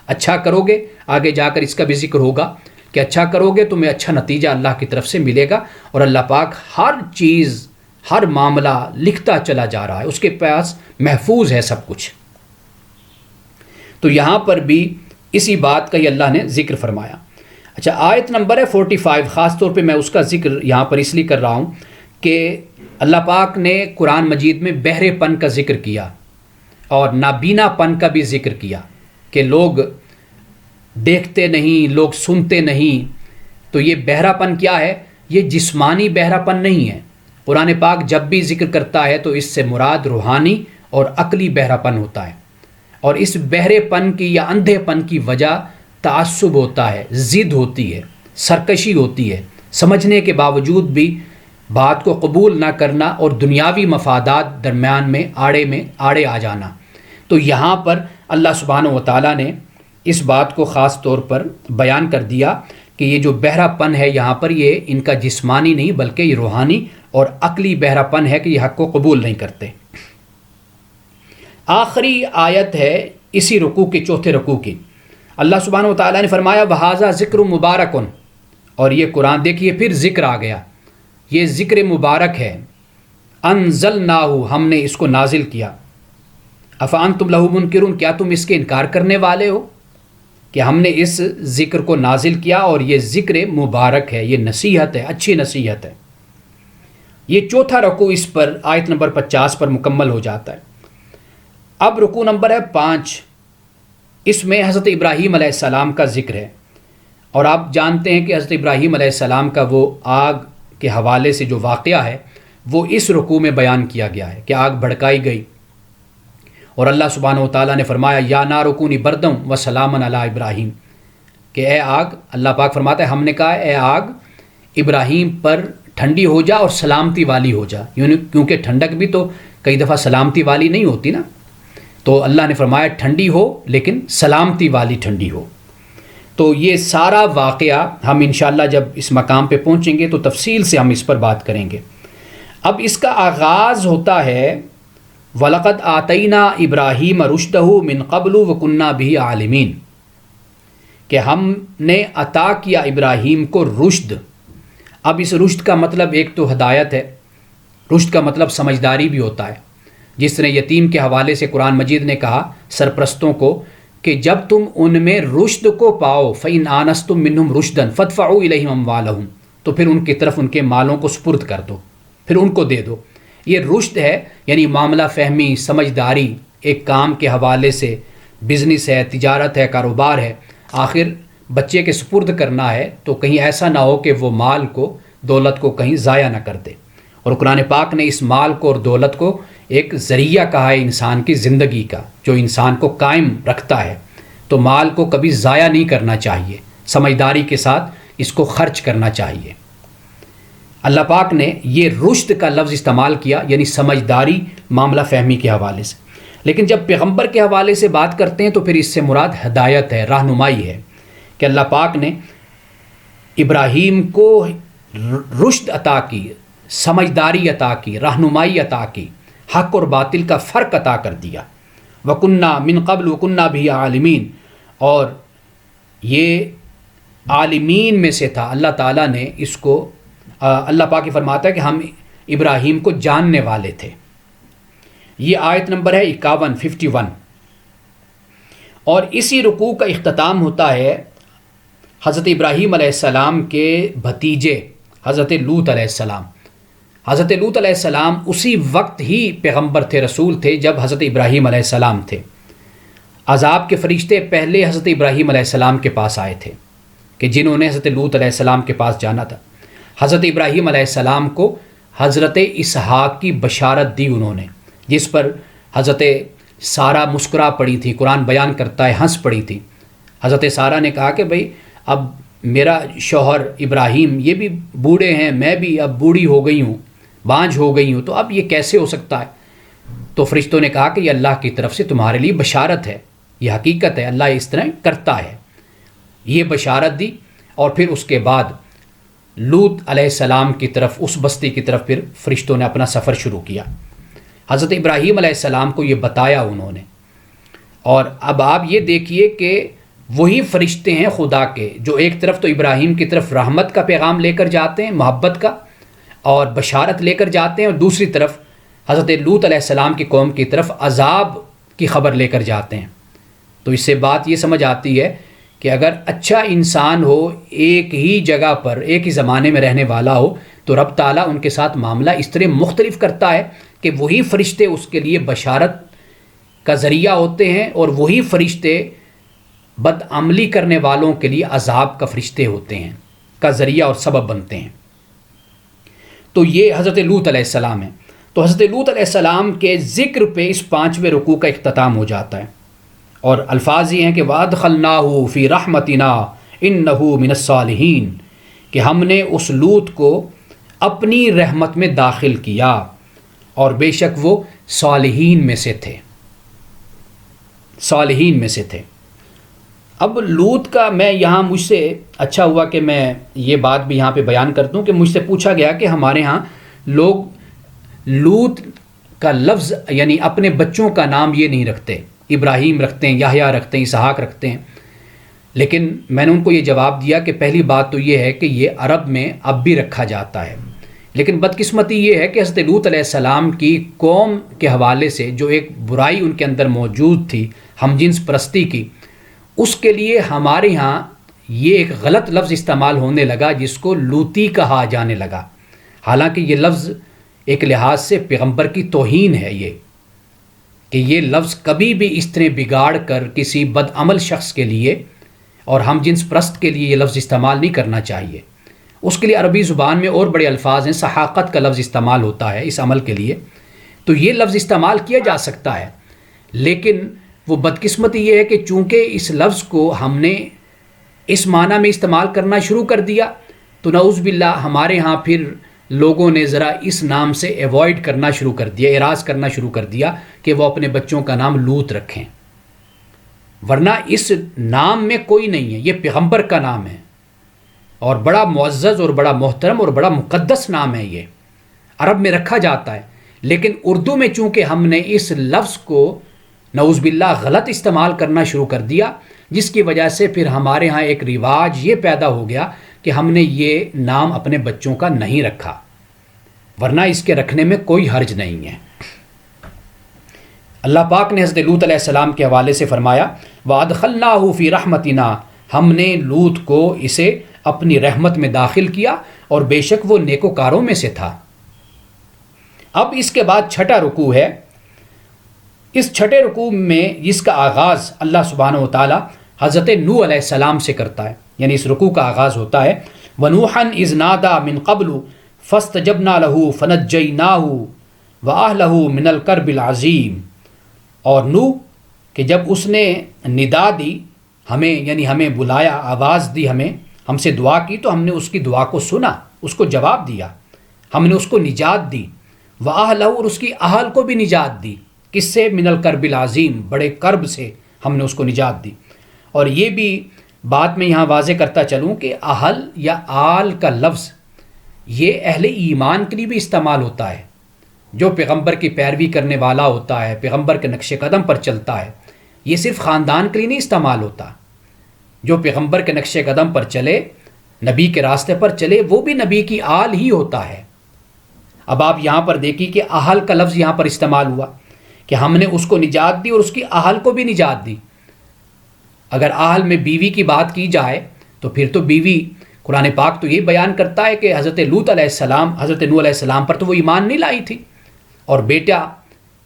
اچھا کرو گے، آگے جا کر اس کا بھی ذکر ہوگا کہ اچھا کرو گے تمہیں اچھا نتیجہ اللہ کی طرف سے ملے گا، اور اللہ پاک ہر چیز، ہر معاملہ لکھتا چلا جا رہا ہے، اس کے پاس محفوظ ہے سب کچھ. تو یہاں پر بھی اسی بات کا ہی اللہ نے ذکر فرمایا. اچھا، آیت نمبر ہے 45. خاص طور پہ میں اس کا ذکر یہاں پر اس لیے کر رہا ہوں کہ اللہ پاک نے قرآن مجید میں بہرے پن کا ذکر کیا اور نابینا پن کا بھی ذکر کیا کہ لوگ دیکھتے نہیں، لوگ سنتے نہیں. تو یہ بہرا پن کیا ہے؟ یہ جسمانی بہرا پن نہیں ہے. قرآن پاک جب بھی ذکر کرتا ہے تو اس سے مراد روحانی اور عقلی بہرا پن ہوتا ہے، اور اس بہرے پن کی یا اندھے پن کی وجہ تعصب ہوتا ہے، ضد ہوتی ہے، سرکشی ہوتی ہے، سمجھنے کے باوجود بھی بات کو قبول نہ کرنا اور دنیاوی مفادات درمیان میں آڑے آ جانا. تو یہاں پر اللہ سبحانہ و تعالیٰ نے اس بات کو خاص طور پر بیان کر دیا کہ یہ جو بہرا پن ہے یہاں پر یہ ان کا جسمانی نہیں بلکہ یہ روحانی اور عقلی بہرا پن ہے کہ یہ حق کو قبول نہیں کرتے. آخری آیت ہے اسی رکوع کی، چوتھے رکوع کی. اللہ سبحانہ و تعالیٰ نے فرمایا وَهَذَا ذِكْرٌ مُبَارَكٌ، اور یہ قرآن دیکھیے پھر ذکر آ گیا، یہ ذکر مبارک ہے. انزلناہ، ہم نے اس کو نازل کیا. افانتم لہ منکرون، کیا تم اس کے انکار کرنے والے ہو کہ ہم نے اس ذکر کو نازل کیا اور یہ ذکر مبارک ہے، یہ نصیحت ہے، اچھی نصیحت ہے. یہ چوتھا رکوع اس پر آیت نمبر 50 پر مکمل ہو جاتا ہے. اب رکوع نمبر ہے 5. اس میں حضرت ابراہیم علیہ السلام کا ذکر ہے، اور آپ جانتے ہیں کہ حضرت ابراہیم علیہ السلام کا وہ آگ کے حوالے سے جو واقعہ ہے وہ اس رکوع میں بیان کیا گیا ہے کہ آگ بھڑکائی گئی، اور اللہ سبحانہ و تعالیٰ نے فرمایا یا نار کونی بردم و سلامن علی ابراہیم، کہ اے آگ، اللہ پاک فرماتا ہے ہم نے کہا اے آگ ابراہیم پر ٹھنڈی ہو جا اور سلامتی والی ہو جا، کیونکہ ٹھنڈک بھی تو کئی دفعہ سلامتی والی نہیں ہوتی نا. تو اللہ نے فرمایا ٹھنڈی ہو لیکن سلامتی والی ٹھنڈی ہو. تو یہ سارا واقعہ ہم انشاءاللہ جب اس مقام پہ پہنچیں گے تو تفصیل سے ہم اس پر بات کریں گے. اب اس کا آغاز ہوتا ہے وَلَقَدْ آتَيْنَا إِبْرَاهِيمَ رُشْدَهُ مِنْ قَبْلُ وَكُنَّا بِهِ عَالِمِينَ، کہ ہم نے عطا کیا ابراہیم کو رشد. اب اس رشد کا مطلب ایک تو ہدایت ہے، رشد کا مطلب سمجھداری بھی ہوتا ہے. جس طرح یتیم کے حوالے سے قرآن مجید نے کہا سرپرستوں کو کہ جب تم ان میں رشد کو پاؤ فَإِنْ آنَسْتُم مِّنْهُمْ رُشْدًا فَادْفَعُوا إِلَيْهِمْ أَمْوَالَهُمْ، تو پھر ان کی طرف ان کے مالوں کو سپرد کر دو، پھر ان کو دے دو. یہ رشد ہے، یعنی معاملہ فہمی، سمجھداری، ایک کام کے حوالے سے، بزنس ہے، تجارت ہے، کاروبار ہے، آخر بچے کے سپرد کرنا ہے تو کہیں ایسا نہ ہو کہ وہ مال کو، دولت کو کہیں ضائع نہ کر دے. اور قرآن پاک نے اس مال کو اور دولت کو ایک ذریعہ کہا ہے انسان کی زندگی کا، جو انسان کو قائم رکھتا ہے. تو مال کو کبھی ضائع نہیں کرنا چاہیے، سمجھداری کے ساتھ اس کو خرچ کرنا چاہیے. اللہ پاک نے یہ رشد کا لفظ استعمال کیا، یعنی سمجھداری، معاملہ فہمی کے حوالے سے. لیکن جب پیغمبر کے حوالے سے بات کرتے ہیں تو پھر اس سے مراد ہدایت ہے، رہنمائی ہے، کہ اللہ پاک نے ابراہیم کو رشد عطا کی، سمجھداری عطا کی، رہنمائی عطا کی، حق اور باطل کا فرق عطا کر دیا. وَكُنَّا مِن قَبْلُ وَكُنَّا بِهِ عَالِمِينَ، اور یہ عالمین میں سے تھا. اللہ تعالیٰ نے اس کو، اللہ پاک فرماتا ہے کہ ہم ابراہیم کو جاننے والے تھے. یہ آیت نمبر ہے 51. اور اسی رکوع کا اختتام ہوتا ہے حضرت ابراہیم علیہ السلام کے بھتیجے حضرت لوط علیہ السلام. حضرت لوط علیہ السلام اسی وقت ہی پیغمبر تھے، رسول تھے جب حضرت ابراہیم علیہ السلام تھے. عذاب کے فرشتے پہلے حضرت ابراہیم علیہ السلام کے پاس آئے تھے کہ جنہوں نے حضرت لوط علیہ السلام کے پاس جانا تھا. حضرت ابراہیم علیہ السلام کو حضرت اسحاق کی بشارت دی انہوں نے، جس پر حضرت سارہ مسکرا پڑی تھی. قرآن بیان کرتا ہے ہنس پڑی تھی. حضرت سارہ نے کہا کہ بھئی اب میرا شوہر ابراہیم یہ بھی بوڑھے ہیں، میں بھی اب بوڑھی ہو گئی ہوں، بانجھ ہو گئی ہوں، تو اب یہ کیسے ہو سکتا ہے؟ تو فرشتوں نے کہا کہ یہ اللہ کی طرف سے تمہارے لیے بشارت ہے، یہ حقیقت ہے، اللہ اس طرح کرتا ہے. یہ بشارت دی اور پھر اس کے بعد لوط علیہ السلام کی طرف، اس بستی کی طرف پھر فرشتوں نے اپنا سفر شروع کیا. حضرت ابراہیم علیہ السلام کو یہ بتایا انہوں نے. اور اب آپ یہ دیکھیے کہ وہی فرشتے ہیں خدا کے جو ایک طرف تو ابراہیم کی طرف رحمت کا پیغام لے کر جاتے ہیں، محبت کا اور بشارت لے کر جاتے ہیں، اور دوسری طرف حضرت لوط علیہ السلام کی قوم کی طرف عذاب کی خبر لے کر جاتے ہیں. تو اس سے بات یہ سمجھ آتی ہے کہ اگر اچھا انسان ہو، ایک ہی جگہ پر ایک ہی زمانے میں رہنے والا ہو، تو رب تعالیٰ ان کے ساتھ معاملہ اس طرح مختلف کرتا ہے کہ وہی فرشتے اس کے لیے بشارت کا ذریعہ ہوتے ہیں، اور وہی فرشتے بد عملی کرنے والوں کے لیے عذاب کا فرشتے ہوتے ہیں، کا ذریعہ اور سبب بنتے ہیں. تو یہ حضرت لوط علیہ السلام ہے. تو حضرت لوط علیہ السلام کے ذکر پہ اس 5ویں رکوع کا اختتام ہو جاتا ہے، اور الفاظ یہ ہیں کہ وَأَدْخَلْنَاهُ فِي رَحْمَتِنَا إِنَّهُ مِنَ الصَّالِحِينَ، کہ ہم نے اس لوط کو اپنی رحمت میں داخل کیا اور بے شک وہ صالحین میں سے تھے، صالحین میں سے تھے. اب لوط کا میں یہاں مجھ سے اچھا ہوا کہ میں یہ بات بھی یہاں پہ بیان کر دوں کہ مجھ سے پوچھا گیا کہ ہمارے ہاں لوگ لوط کا لفظ یعنی اپنے بچوں کا نام یہ نہیں رکھتے، ابراہیم رکھتے ہیں، یحییٰ رکھتے ہیں، اسحاق رکھتے ہیں. لیکن میں نے ان کو یہ جواب دیا کہ پہلی بات تو یہ ہے کہ یہ عرب میں اب بھی رکھا جاتا ہے، لیکن بدقسمتی یہ ہے کہ حضرت لوط علیہ السلام کی قوم کے حوالے سے جو ایک برائی ان کے اندر موجود تھی، ہم جنس پرستی کی، اس کے لیے ہمارے ہاں یہ ایک غلط لفظ استعمال ہونے لگا جس کو لوطی کہا جانے لگا. حالانکہ یہ لفظ ایک لحاظ سے پیغمبر کی توہین ہے، یہ کہ یہ لفظ کبھی بھی اس طرح بگاڑ کر کسی بد عمل شخص کے لیے اور ہم جنس پرست کے لیے یہ لفظ استعمال نہیں کرنا چاہیے. اس کے لیے عربی زبان میں اور بڑے الفاظ ہیں، سحاقت کا لفظ استعمال ہوتا ہے اس عمل کے لیے، تو یہ لفظ استعمال کیا جا سکتا ہے. لیکن وہ بدقسمتی یہ ہے کہ چونکہ اس لفظ کو ہم نے اس معنی میں استعمال کرنا شروع کر دیا، تو نعوذ باللہ ہمارے ہاں پھر لوگوں نے ذرا اس نام سے ایوائڈ کرنا شروع کر دیا، اعراض کرنا شروع کر دیا کہ وہ اپنے بچوں کا نام لوط رکھیں. ورنہ اس نام میں کوئی نہیں ہے، یہ پیغمبر کا نام ہے اور بڑا معزز اور بڑا محترم اور بڑا مقدس نام ہے. یہ عرب میں رکھا جاتا ہے، لیکن اردو میں چونکہ ہم نے اس لفظ کو نعوذ باللہ غلط استعمال کرنا شروع کر دیا، جس کی وجہ سے پھر ہمارے ہاں ایک رواج یہ پیدا ہو گیا کہ ہم نے یہ نام اپنے بچوں کا نہیں رکھا، ورنہ اس کے رکھنے میں کوئی حرج نہیں ہے. اللہ پاک نے حضرت لوط علیہ السلام کے حوالے سے فرمایا وَأَدْخَلْنَاهُ فِي رَحْمَتِنَا، ہم نے لوط کو اسے اپنی رحمت میں داخل کیا اور بے شک وہ نیکوکاروں میں سے تھا. اب اس کے بعد 6واں رکوع ہے. اس 6 رکوع میں جس کا آغاز اللہ سبحانہ و تعالی حضرت نوح علیہ السلام سے کرتا ہے، یعنی اس رکوع کا آغاز ہوتا ہے وَنُوحًا إِذْ نَادَى مِن قَبْلُ فَاسْتَجَبْنَا لَهُ فَنَجَّيْنَاهُ وَأَهْلَهُ مِنَ الْكَرْبِ الْعَظِيمِ. اور نوح کہ جب اس نے ندا دی ہمیں، یعنی ہمیں بلایا، آواز دی، ہم سے دعا کی، تو ہم نے اس کی دعا کو سنا، اس کو جواب دیا، ہم نے اس کو نجات دی. وَأَهْلَهُ، اور اس کی اہل کو بھی نجات دی. کس سے؟ من الکرب العظیم، بڑے کرب سے ہم نے اس کو نجات دی. اور یہ بھی بات میں یہاں واضح کرتا چلوں کہ اہل یا آل کا لفظ یہ اہل ایمان کے لیے بھی استعمال ہوتا ہے. جو پیغمبر کی پیروی کرنے والا ہوتا ہے، پیغمبر کے نقش قدم پر چلتا ہے، یہ صرف خاندان کے لیے نہیں استعمال ہوتا. جو پیغمبر کے نقش قدم پر چلے، نبی کے راستے پر چلے، وہ بھی نبی کی آل ہی ہوتا ہے. اب آپ یہاں پر دیکھیے کہ اہل کا لفظ یہاں پر استعمال ہوا کہ ہم نے اس کو نجات دی اور اس کی اہل کو بھی نجات دی. اگر اہل میں بیوی کی بات کی جائے تو پھر تو بیوی، قرآن پاک تو یہ بیان کرتا ہے کہ حضرت لوط علیہ السلام، حضرت نوح علیہ السلام پر تو وہ ایمان نہیں لائی تھی. اور بیٹا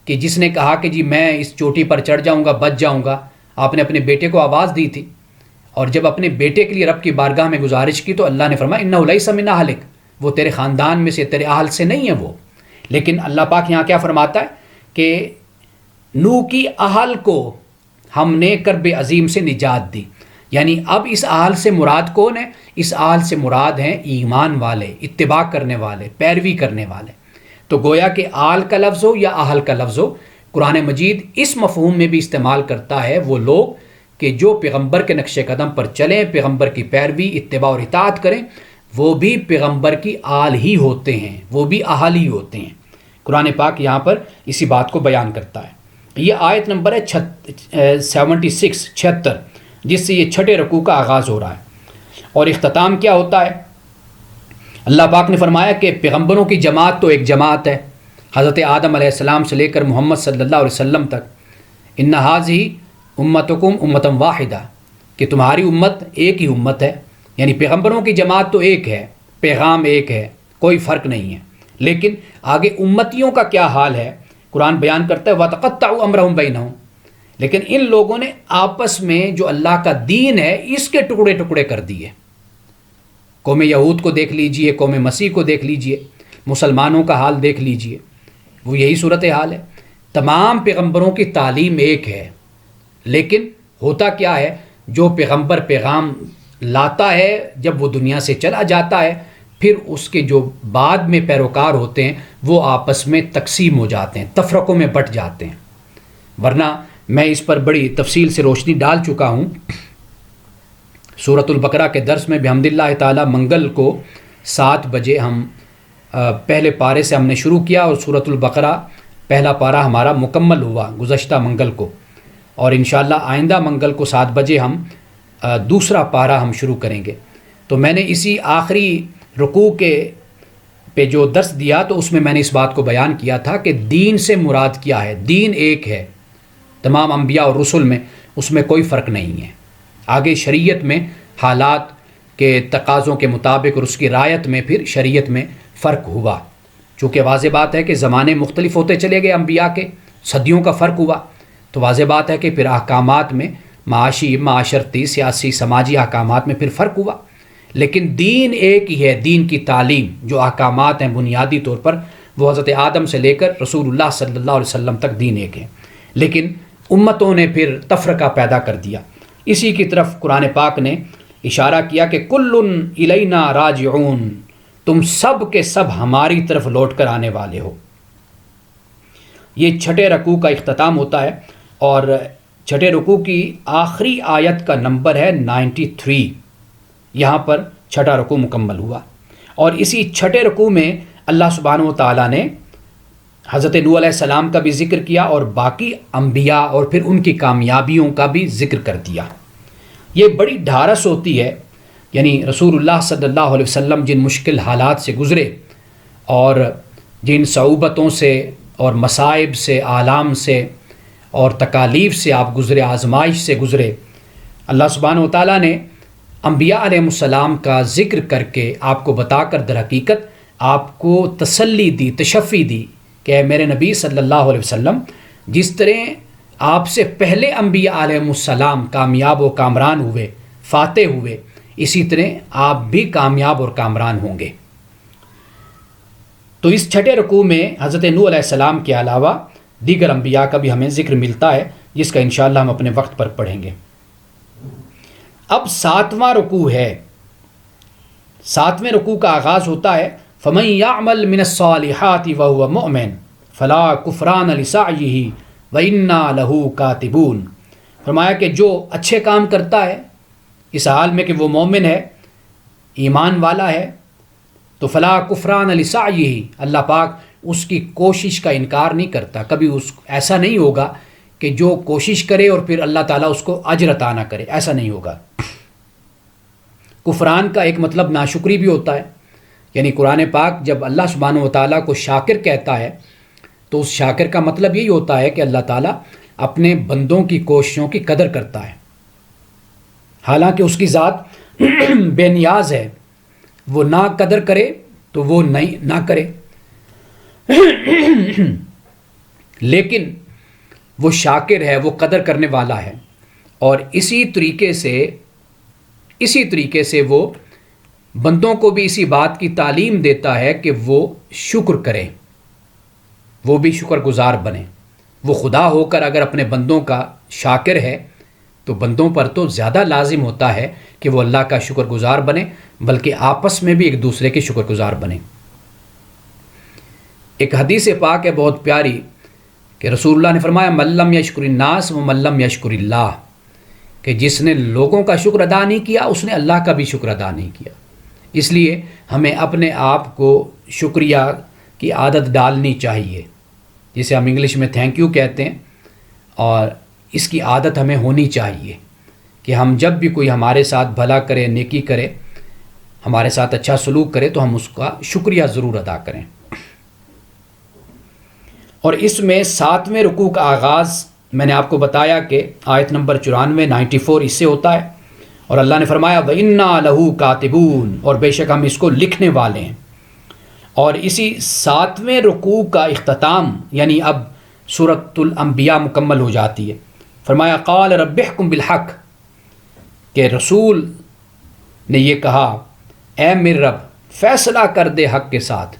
کہ جس نے کہا کہ جی میں اس چوٹی پر چڑھ جاؤں گا، بچ جاؤں گا، آپ نے اپنے بیٹے کو آواز دی تھی. اور جب اپنے بیٹے کے لیے رب کی بارگاہ میں گزارش کی تو اللہ نے فرمایا انہ لیس من اہلک، وہ تیرے خاندان میں سے، تیرے اہل سے نہیں ہے وہ. لیکن اللہ پاک یہاں کیا فرماتا ہے کہ نوح کی اہل کو ہم نے کرب عظیم سے نجات دی. یعنی اب اس اہل سے مراد کون ہے؟ اس اہل سے مراد ہیں ایمان والے، اتباع کرنے والے، پیروی کرنے والے. تو گویا کہ آل کا لفظ ہو یا اہل کا لفظ ہو، قرآن مجید اس مفہوم میں بھی استعمال کرتا ہے وہ لوگ کہ جو پیغمبر کے نقش قدم پر چلیں، پیغمبر کی پیروی، اتباع اور اطاعت کریں، وہ بھی پیغمبر کی آل ہی ہوتے ہیں، وہ بھی اہل ہی ہوتے ہیں. قرآن پاک یہاں پر اسی بات کو بیان کرتا ہے. یہ آیت نمبر ہے 76 جس سے یہ چھٹے رکوع کا آغاز ہو رہا ہے. اور اختتام کیا ہوتا ہے؟ اللہ پاک نے فرمایا کہ پیغمبروں کی جماعت تو ایک جماعت ہے، حضرت آدم علیہ السلام سے لے کر محمد صلی اللہ علیہ وسلم تک. ان ھذہ امتکم امۃ واحدہ، کہ تمہاری امت ایک ہی امت ہے. یعنی پیغمبروں کی جماعت تو ایک ہے، پیغام ایک ہے، کوئی فرق نہیں ہے. لیکن آگے امتیوں کا کیا حال ہے قرآن بیان کرتا ہے وَتَقَطَّعُوا أَمْرَهُمْ بَيْنَهُمْ. لیکن ان لوگوں نے آپس میں جو اللہ کا دین ہے اس کے ٹکڑے ٹکڑے کر دیے. قوم یہود کو دیکھ لیجئے، قوم مسیح کو دیکھ لیجئے، مسلمانوں کا حال دیکھ لیجئے، وہ یہی صورتحال ہے. تمام پیغمبروں کی تعلیم ایک ہے، لیکن ہوتا کیا ہے، جو پیغمبر پیغام لاتا ہے جب وہ دنیا سے چلا جاتا ہے، پھر اس کے جو بعد میں پیروکار ہوتے ہیں وہ آپس میں تقسیم ہو جاتے ہیں، تفرقوں میں بٹ جاتے ہیں. ورنہ میں اس پر بڑی تفصیل سے روشنی ڈال چکا ہوں. سورۃ البقرہ کے درس میں بحمد اللہ تعالی منگل کو 7 بجے ہم پہلے پارے سے ہم نے شروع کیا، اور سورۃ البقرہ پہلا پارہ ہمارا مکمل ہوا گزشتہ منگل کو. اور انشاءاللہ آئندہ منگل کو 7 بجے ہم دوسرا پارہ ہم شروع کریں گے. تو میں نے اسی آخری رکوع کے پہ جو درس دیا تو اس میں نے اس بات کو بیان کیا تھا کہ دین سے مراد کیا ہے. دین ایک ہے تمام انبیاء اور رسل میں، اس میں کوئی فرق نہیں ہے. آگے شریعت میں حالات کے تقاضوں کے مطابق اور اس کی رعایت میں پھر شریعت میں فرق ہوا. چونکہ واضح بات ہے کہ زمانے مختلف ہوتے چلے گئے، انبیاء کے صدیوں کا فرق ہوا، تو واضح بات ہے کہ پھر احکامات میں معاشی، معاشرتی، سیاسی، سماجی احکامات میں پھر فرق ہوا. لیکن دین ایک ہی ہے. دین کی تعلیم جو احکامات ہیں بنیادی طور پر وہ حضرت آدم سے لے کر رسول اللہ صلی اللہ علیہ وسلم تک دین ایک ہے. لیکن امتوں نے پھر تفرقہ پیدا کر دیا. اسی کی طرف قرآن پاک نے اشارہ کیا کہ کل الینا راجعون، تم سب کے سب ہماری طرف لوٹ کر آنے والے ہو. یہ چھٹے رکوع کا اختتام ہوتا ہے، اور چھٹے رکوع کی آخری آیت کا نمبر ہے 93. یہاں پر چھٹا رکوع مکمل ہوا. اور اسی چھٹے رکوع میں اللہ سبحانہ و تعالیٰ نے حضرت نوح علیہ السلام کا بھی ذکر کیا اور باقی انبیاء اور پھر ان کی کامیابیوں کا بھی ذکر کر دیا. یہ بڑی ڈھارس ہوتی ہے. یعنی رسول اللہ صلی اللہ علیہ وسلم جن مشکل حالات سے گزرے اور جن صعوبتوں سے اور مصائب سے، آلام سے اور تکالیف سے آپ گزرے، آزمائش سے گزرے، اللہ سبحانہ و تعالیٰ نے انبیاء علیہ السلام کا ذکر کر کے آپ کو بتا کر در حقیقت آپ کو تسلی دی، تشفی دی کہ اے میرے نبی صلی اللہ علیہ وسلم، جس طرح آپ سے پہلے انبیاء علیہ السلام کامیاب و کامران ہوئے، فاتح ہوئے، اسی طرح آپ بھی کامیاب اور کامران ہوں گے. تو اس چھٹے رکوع میں حضرت نوح علیہ السلام کے علاوہ دیگر انبیاء کا بھی ہمیں ذکر ملتا ہے، جس کا انشاءاللہ ہم اپنے وقت پر پڑھیں گے. اب 7واں رکوع ہے. 7ویں رکوع کا آغاز ہوتا ہے فَمَن يَعْمَلْ مِنَ الصَّالِحَاتِ وَهُوَ مُؤْمِنٌ فَلَا كُفْرَانَ لِسَعْيِهِ وَإِنَّا لَهُ كَاتِبُونَ. فرمایا کہ جو اچھے کام کرتا ہے اس حال میں کہ وہ مومن ہے، ایمان والا ہے، تو فلا کفران لسعیہ، اللہ پاک اس کی کوشش کا انکار نہیں کرتا. کبھی ایسا نہیں ہوگا کہ جو کوشش کرے اور پھر اللہ تعالیٰ اس کو اجر عطا نہ کرے، ایسا نہیں ہوگا. کفران کا ایک مطلب ناشکری بھی ہوتا ہے. یعنی قرآن پاک جب اللہ سبحانہ و تعالیٰ کو شاکر کہتا ہے تو اس شاکر کا مطلب یہی ہوتا ہے کہ اللہ تعالیٰ اپنے بندوں کی کوششوں کی قدر کرتا ہے، حالانکہ اس کی ذات بے نیاز ہے. وہ نہ قدر کرے تو وہ نہیں نہ کرے، لیکن وہ شاکر ہے، وہ قدر کرنے والا ہے. اور اسی طریقے سے اسی طریقے سے وہ بندوں کو بھی اسی بات کی تعلیم دیتا ہے کہ وہ شکر کریں، وہ بھی شکر گزار بنیں۔ وہ خدا ہو کر اگر اپنے بندوں کا شاکر ہے تو بندوں پر تو زیادہ لازم ہوتا ہے کہ وہ اللہ کا شکر گزار بنے، بلکہ آپس میں بھی ایک دوسرے کے شکر گزار بنیں۔ ایک حدیث پاک ہے بہت پیاری کہ رسول اللہ نے فرمایا من لم یشکر الناس و من لم یشکر اللہ، کہ جس نے لوگوں کا شکر ادا نہیں کیا اس نے اللہ کا بھی شکر ادا نہیں کیا۔ اس لیے ہمیں اپنے آپ کو شکریہ کی عادت ڈالنی چاہیے، جسے ہم انگلش میں تھینک یو کہتے ہیں، اور اس کی عادت ہمیں ہونی چاہیے کہ ہم جب بھی کوئی ہمارے ساتھ بھلا کرے، نیکی کرے، ہمارے ساتھ اچھا سلوک کرے تو ہم اس کا شکریہ ضرور ادا کریں۔ اور اس میں 7ویں رکوع کا آغاز میں نے آپ کو بتایا کہ آیت نمبر 94 اس سے ہوتا ہے، اور اللہ نے فرمایا وَإِنَّا لَهُ كَاتِبُونَ، اور بے شک ہم اس کو لکھنے والے ہیں۔ اور اسی 7ویں رکوع کا اختتام، یعنی اب سورۃ الانبیاء مکمل ہو جاتی ہے، فرمایا قال رب احکم بالحق، کہ رسول نے یہ کہا اے میرے رب فیصلہ کر دے حق کے ساتھ،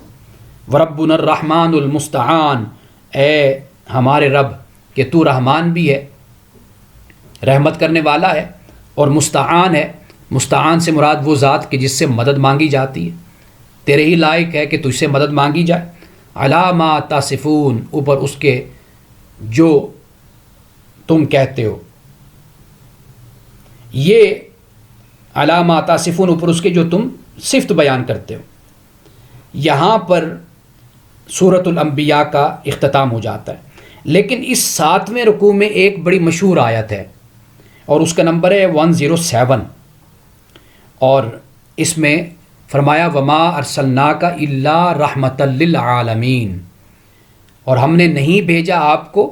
وربنا الرحمن المستعان، اے ہمارے رب کہ تو رحمان بھی ہے، رحمت کرنے والا ہے، اور مستعان ہے۔ مستعان سے مراد وہ ذات کہ جس سے مدد مانگی جاتی ہے، تیرے ہی لائق ہے کہ تجھ سے مدد مانگی جائے۔ علی ما تصفون، اوپر اس کے جو تم کہتے ہو، یہ علی ما تصفون اوپر اس کے جو تم صفت بیان کرتے ہو۔ یہاں پر سورۃ الانبیاء کا اختتام ہو جاتا ہے، لیکن اس 7ویں رکوع میں ایک بڑی مشہور آیت ہے اور اس کا نمبر ہے 107، اور اس میں فرمایا وما ارسلناک الا رحمۃ للعالمین، اور ہم نے نہیں بھیجا آپ کو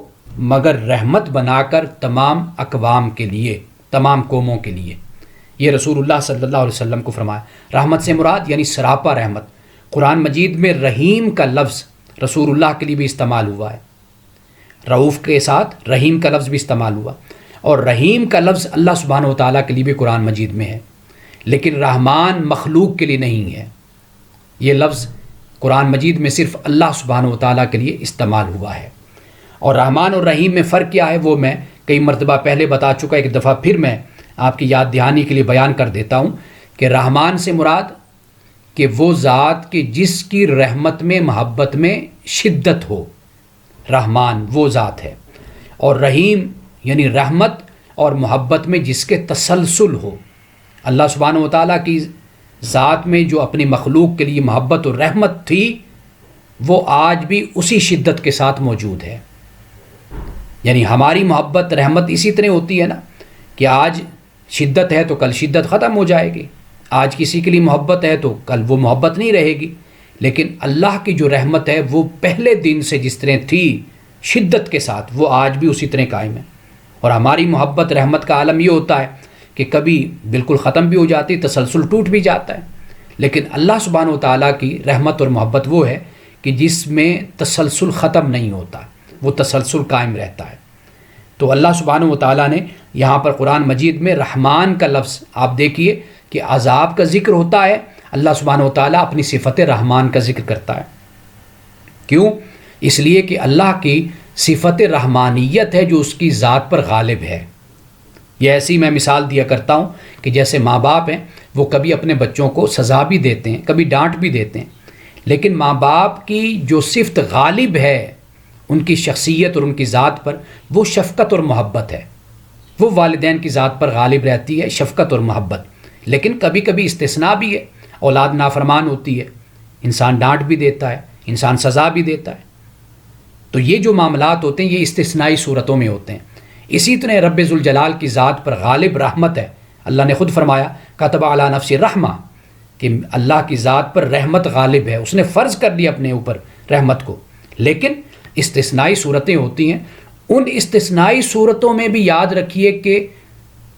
مگر رحمت بنا کر تمام اقوام کے لیے، تمام قوموں کے لیے۔ یہ رسول اللہ صلی اللہ علیہ وسلم کو فرمایا۔ رحمت سے مراد یعنی سراپا رحمت۔ قرآن مجید میں رحیم کا لفظ رسول اللہ کے لیے بھی استعمال ہوا ہے، رؤوف کے ساتھ رحیم کا لفظ بھی استعمال ہوا، اور رحیم کا لفظ اللہ سبحانہ و تعالیٰ کے لیے بھی قرآن مجید میں ہے، لیکن رحمان مخلوق کے لیے نہیں ہے۔ یہ لفظ قرآن مجید میں صرف اللہ سبحانہ و تعالیٰ کے لیے استعمال ہوا ہے۔ اور رحمان اور رحیم میں فرق کیا ہے وہ میں کئی مرتبہ پہلے بتا چکا، ایک دفعہ پھر میں آپ کی یاد دہانی کے لیے بیان کر دیتا ہوں کہ رحمان سے مراد کہ وہ ذات کہ جس کی رحمت میں، محبت میں شدت ہو، رحمان وہ ذات ہے، اور رحیم یعنی رحمت اور محبت میں جس کے تسلسل ہو۔ اللہ سبحانہ و تعالیٰ کی ذات میں جو اپنی مخلوق کے لیے محبت اور رحمت تھی وہ آج بھی اسی شدت کے ساتھ موجود ہے۔ یعنی ہماری محبت رحمت اسی طرح ہوتی ہے نا کہ آج شدت ہے تو کل شدت ختم ہو جائے گی، آج کسی کے لیے محبت ہے تو کل وہ محبت نہیں رہے گی، لیکن اللہ کی جو رحمت ہے وہ پہلے دن سے جس طرح تھی شدت کے ساتھ وہ آج بھی اسی طرح قائم ہے۔ اور ہماری محبت رحمت کا عالم یہ ہوتا ہے کہ کبھی بالکل ختم بھی ہو جاتی، تسلسل ٹوٹ بھی جاتا ہے، لیکن اللہ سبحانہ و تعالیٰ کی رحمت اور محبت وہ ہے کہ جس میں تسلسل ختم نہیں ہوتا، وہ تسلسل قائم رہتا ہے۔ تو اللہ سبحانہ و تعالیٰ نے یہاں پر قرآن مجید میں رحمان کا لفظ آپ دیکھیے کہ عذاب کا ذکر ہوتا ہے، اللہ سبحانہ و تعالیٰ اپنی صفت رحمان کا ذکر کرتا ہے۔ کیوں؟ اس لیے کہ اللہ کی صفت رحمانیت ہے جو اس کی ذات پر غالب ہے۔ یہ ایسی میں مثال دیا کرتا ہوں کہ جیسے ماں باپ ہیں وہ کبھی اپنے بچوں کو سزا بھی دیتے ہیں، کبھی ڈانٹ بھی دیتے ہیں، لیکن ماں باپ کی جو صفت غالب ہے ان کی شخصیت اور ان کی ذات پر وہ شفقت اور محبت ہے۔ وہ والدین کی ذات پر غالب رہتی ہے شفقت اور محبت، لیکن کبھی کبھی استثناء بھی ہے، اولاد نافرمان ہوتی ہے، انسان ڈانٹ بھی دیتا ہے، انسان سزا بھی دیتا ہے۔ تو یہ جو معاملات ہوتے ہیں یہ استثنائی صورتوں میں ہوتے ہیں۔ اسی طرح رب ذوالجلال کی ذات پر غالب رحمت ہے۔ اللہ نے خود فرمایا کتب علی نفس رحمہ، کہ اللہ کی ذات پر رحمت غالب ہے، اس نے فرض کر لیا اپنے اوپر رحمت کو، لیکن استثنائی صورتیں ہوتی ہیں۔ ان استثنائی صورتوں میں بھی یاد رکھیے کہ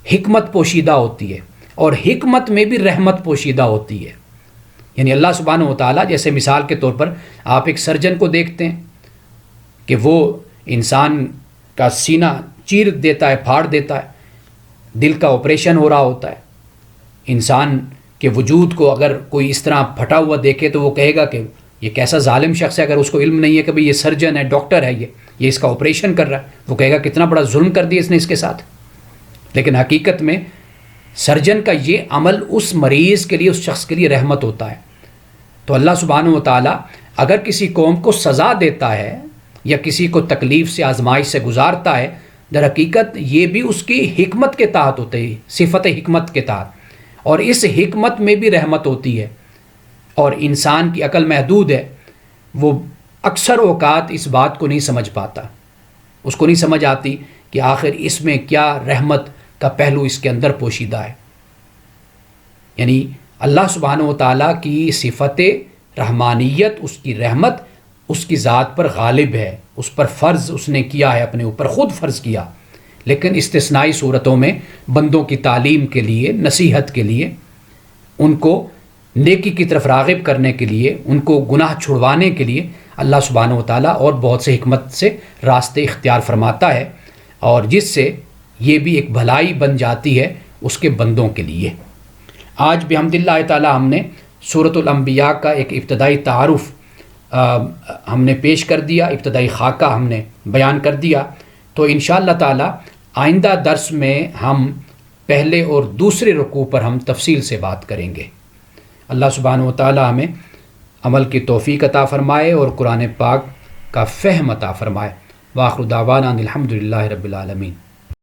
حکمت پوشیدہ ہوتی ہے، اور حکمت میں بھی رحمت پوشیدہ ہوتی ہے۔ یعنی اللہ سبحانہ و تعالیٰ جیسے مثال کے طور پر آپ ایک سرجن کو دیکھتے ہیں کہ وہ انسان کا سینہ چیر دیتا ہے، پھاڑ دیتا ہے، دل کا آپریشن ہو رہا ہوتا ہے، انسان کے وجود کو اگر کوئی اس طرح پھٹا ہوا دیکھے تو وہ کہے گا کہ یہ کیسا ظالم شخص ہے، اگر اس کو علم نہیں ہے کہ بھئی یہ سرجن ہے، ڈاکٹر ہے، یہ اس کا آپریشن کر رہا ہے، وہ کہے گا کتنا بڑا ظلم کر دیا اس نے اس کے ساتھ۔ لیکن حقیقت میں سرجن کا یہ عمل اس مریض کے لیے، اس شخص کے لیے رحمت ہوتا ہے۔ تو اللہ سبحانہ و تعالیٰ اگر کسی قوم کو سزا دیتا ہے یا کسی کو تکلیف سے، آزمائش سے گزارتا ہے، در حقیقت یہ بھی اس کی حکمت کے تحت ہوتے ہیں، صفت حکمت کے تحت، اور اس حکمت میں بھی رحمت ہوتی ہے۔ اور انسان کی عقل محدود ہے، وہ اکثر اوقات اس بات کو نہیں سمجھ پاتا، اس کو نہیں سمجھ آتی کہ آخر اس میں کیا رحمت کا پہلو اس کے اندر پوشیدہ ہے۔ یعنی اللہ سبحانہ و تعالیٰ کی صفت رحمانیت، اس کی رحمت اس کی ذات پر غالب ہے، اس پر فرض اس نے کیا ہے، اپنے اوپر خود فرض کیا، لیکن استثنائی صورتوں میں بندوں کی تعلیم کے لیے، نصیحت کے لیے، ان کو نیکی کی طرف راغب کرنے کے لیے، ان کو گناہ چھڑوانے کے لیے اللہ سبحانہ و تعالیٰ اور بہت سے حکمت سے راستے اختیار فرماتا ہے، اور جس سے یہ بھی ایک بھلائی بن جاتی ہے اس کے بندوں کے لیے۔ آج بحمد اللہ تعالیٰ ہم نے سورۃ الانبیاء کا ایک ابتدائی تعارف ہم نے پیش کر دیا، ابتدائی خاکہ ہم نے بیان کر دیا۔ تو انشاءاللہ تعالیٰ آئندہ درس میں ہم پہلے اور دوسرے رکوع پر ہم تفصیل سے بات کریں گے۔ اللہ سبحانہ و تعالیٰ ہمیں عمل کی توفیق عطا فرمائے اور قرآن پاک کا فہم عطا فرمائے۔ وآخر دعوانا ان الحمد للہ رب العالمین۔